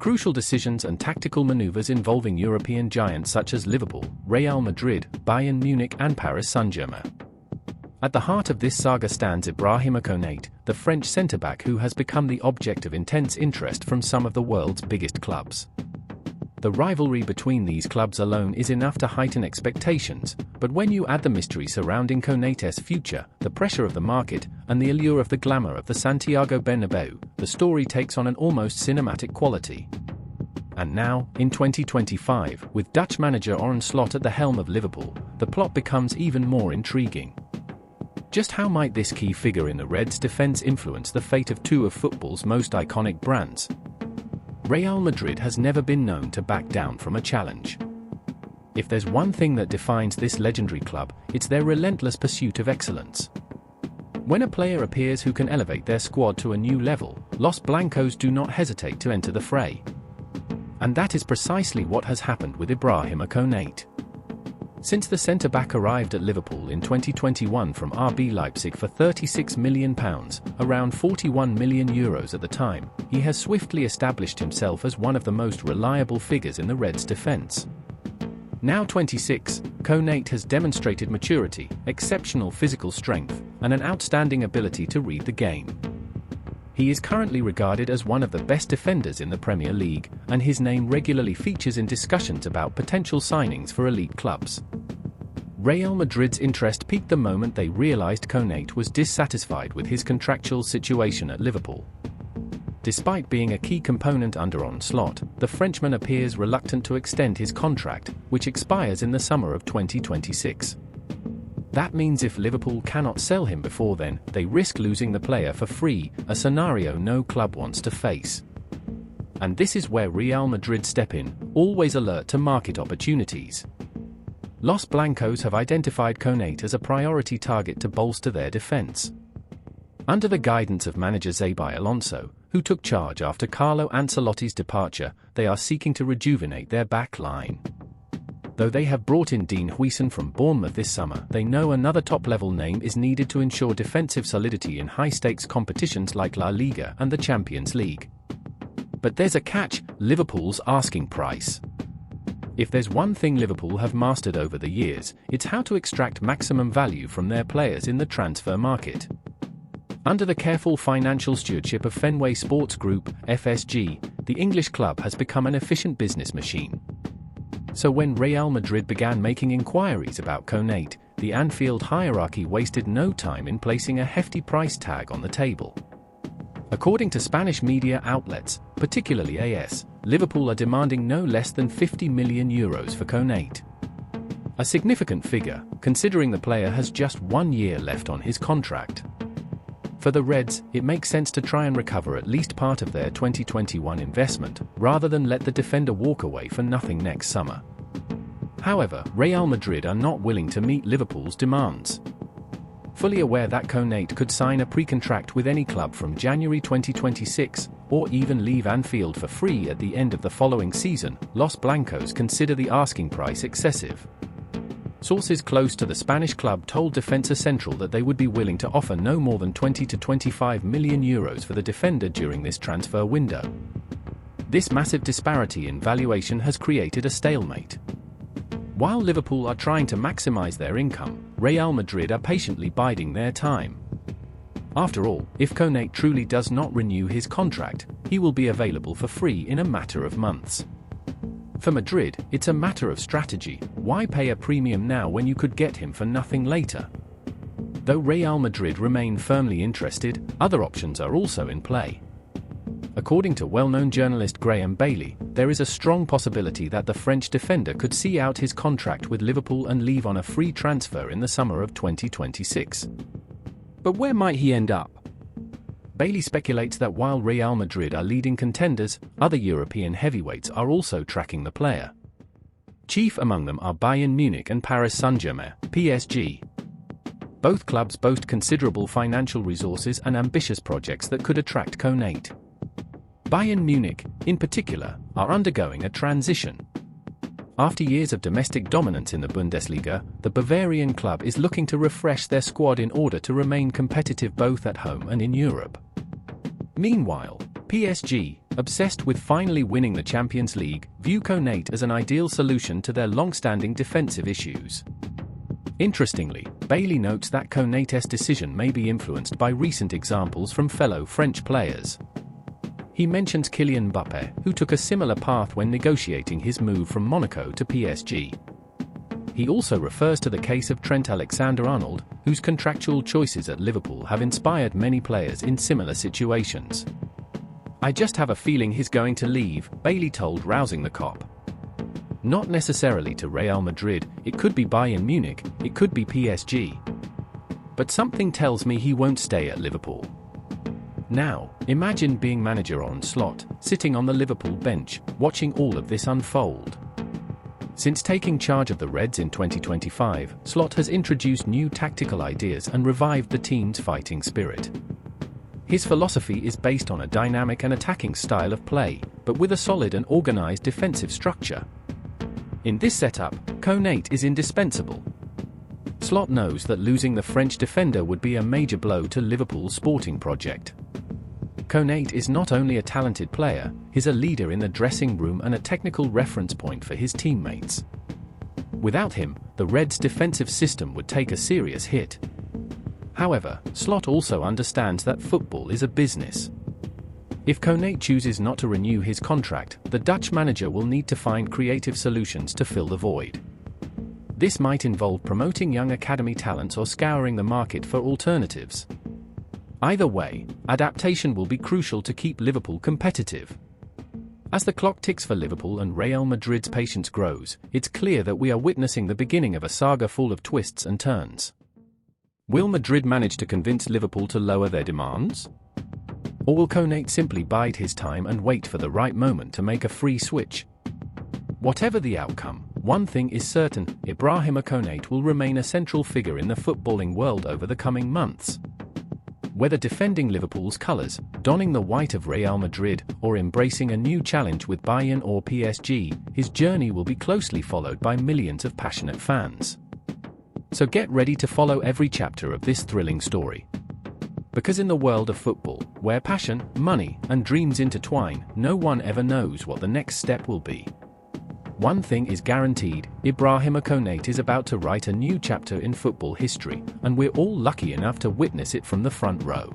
Crucial decisions and tactical maneuvers involving European giants such as Liverpool, Real Madrid, Bayern Munich and Paris Saint-Germain. At the heart of this saga stands Ibrahima Konaté, the French centre-back who has become the object of intense interest from some of the world's biggest clubs. The rivalry between these clubs alone is enough to heighten expectations, but when you add the mystery surrounding Konaté's future, the pressure of the market, and the allure of the glamour of the Santiago Bernabeu, the story takes on an almost cinematic quality. And now, in 2025, with Dutch manager Arne Slot at the helm of Liverpool, the plot becomes even more intriguing. Just how might this key figure in the Reds' defense influence the fate of two of football's most iconic brands? Real Madrid has never been known to back down from a challenge. If there's one thing that defines this legendary club, it's their relentless pursuit of excellence. When a player appears who can elevate their squad to a new level, Los Blancos do not hesitate to enter the fray. And that is precisely what has happened with Ibrahima Konaté. Since the centre-back arrived at Liverpool in 2021 from RB Leipzig for £36 million, around €41 million at the time, he has swiftly established himself as one of the most reliable figures in the Reds' defence. Now 26, Konate has demonstrated maturity, exceptional physical strength, and an outstanding ability to read the game. He is currently regarded as one of the best defenders in the Premier League, and his name regularly features in discussions about potential signings for elite clubs. Real Madrid's interest peaked the moment they realised Konate was dissatisfied with his contractual situation at Liverpool. Despite being a key component under Arne Slot, the Frenchman appears reluctant to extend his contract, which expires in the summer of 2026. That means if Liverpool cannot sell him before then, they risk losing the player for free, a scenario no club wants to face. And this is where Real Madrid step in, always alert to market opportunities. Los Blancos have identified Konate as a priority target to bolster their defence. Under the guidance of manager Xabi Alonso, who took charge after Carlo Ancelotti's departure, they are seeking to rejuvenate their back line. Though they have brought in Dean Huijsen from Bournemouth this summer, they know another top-level name is needed to ensure defensive solidity in high-stakes competitions like La Liga and the Champions League. But there's a catch: Liverpool's asking price. If there's one thing Liverpool have mastered over the years, it's how to extract maximum value from their players in the transfer market. Under the careful financial stewardship of Fenway Sports Group, FSG, the English club has become an efficient business machine. So when Real Madrid began making inquiries about Konate, the Anfield hierarchy wasted no time in placing a hefty price tag on the table. According to Spanish media outlets, particularly AS, Liverpool are demanding no less than €50 million for Konate. A significant figure, considering the player has just 1 year left on his contract. For the Reds, it makes sense to try and recover at least part of their 2021 investment, rather than let the defender walk away for nothing next summer. However, Real Madrid are not willing to meet Liverpool's demands. Fully aware that Konate could sign a pre-contract with any club from January 2026, or even leave Anfield for free at the end of the following season, Los Blancos consider the asking price excessive. Sources close to the Spanish club told Defensa Central that they would be willing to offer no more than €20 to €25 million for the defender during this transfer window. This massive disparity in valuation has created a stalemate. While Liverpool are trying to maximise their income, Real Madrid are patiently biding their time. After all, if Konate truly does not renew his contract, he will be available for free in a matter of months. For Madrid, it's a matter of strategy. Why pay a premium now when you could get him for nothing later? Though Real Madrid remain firmly interested, other options are also in play. According to well-known journalist Graham Bailey, there is a strong possibility that the French defender could see out his contract with Liverpool and leave on a free transfer in the summer of 2026. But where might he end up? Bailey speculates that while Real Madrid are leading contenders, other European heavyweights are also tracking the player. Chief among them are Bayern Munich and Paris Saint-Germain, PSG. Both clubs boast considerable financial resources and ambitious projects that could attract Konate. Bayern Munich, in particular, are undergoing a transition. After years of domestic dominance in the Bundesliga, the Bavarian club is looking to refresh their squad in order to remain competitive both at home and in Europe. Meanwhile, PSG, obsessed with finally winning the Champions League, view Konate as an ideal solution to their long-standing defensive issues. Interestingly, Bailey notes that Konate's decision may be influenced by recent examples from fellow French players. He mentions Kylian Mbappé, who took a similar path when negotiating his move from Monaco to PSG. He also refers to the case of Trent Alexander-Arnold, whose contractual choices at Liverpool have inspired many players in similar situations. "I just have a feeling he's going to leave," Bailey told Rousing the Cop. "Not necessarily to Real Madrid, it could be Bayern Munich, it could be PSG. But something tells me he won't stay at Liverpool." Now, imagine being manager Arne Slot, sitting on the Liverpool bench, watching all of this unfold. Since taking charge of the Reds in 2025, Slot has introduced new tactical ideas and revived the team's fighting spirit. His philosophy is based on a dynamic and attacking style of play, but with a solid and organized defensive structure. In this setup, Konate is indispensable. Slot knows that losing the French defender would be a major blow to Liverpool's sporting project. Konate is not only a talented player, he's a leader in the dressing room and a technical reference point for his teammates. Without him, the Reds' defensive system would take a serious hit. However, Slot also understands that football is a business. If Konate chooses not to renew his contract, the Dutch manager will need to find creative solutions to fill the void. This might involve promoting young academy talents or scouring the market for alternatives. Either way, adaptation will be crucial to keep Liverpool competitive. As the clock ticks for Liverpool and Real Madrid's patience grows, it's clear that we are witnessing the beginning of a saga full of twists and turns. Will Madrid manage to convince Liverpool to lower their demands? Or will Konate simply bide his time and wait for the right moment to make a free switch? Whatever the outcome, one thing is certain: Ibrahima Konaté will remain a central figure in the footballing world over the coming months. Whether defending Liverpool's colours, donning the white of Real Madrid, or embracing a new challenge with Bayern or PSG, his journey will be closely followed by millions of passionate fans. So get ready to follow every chapter of this thrilling story. Because in the world of football, where passion, money, and dreams intertwine, no one ever knows what the next step will be. One thing is guaranteed: Ibrahima Konaté is about to write a new chapter in football history, and we're all lucky enough to witness it from the front row.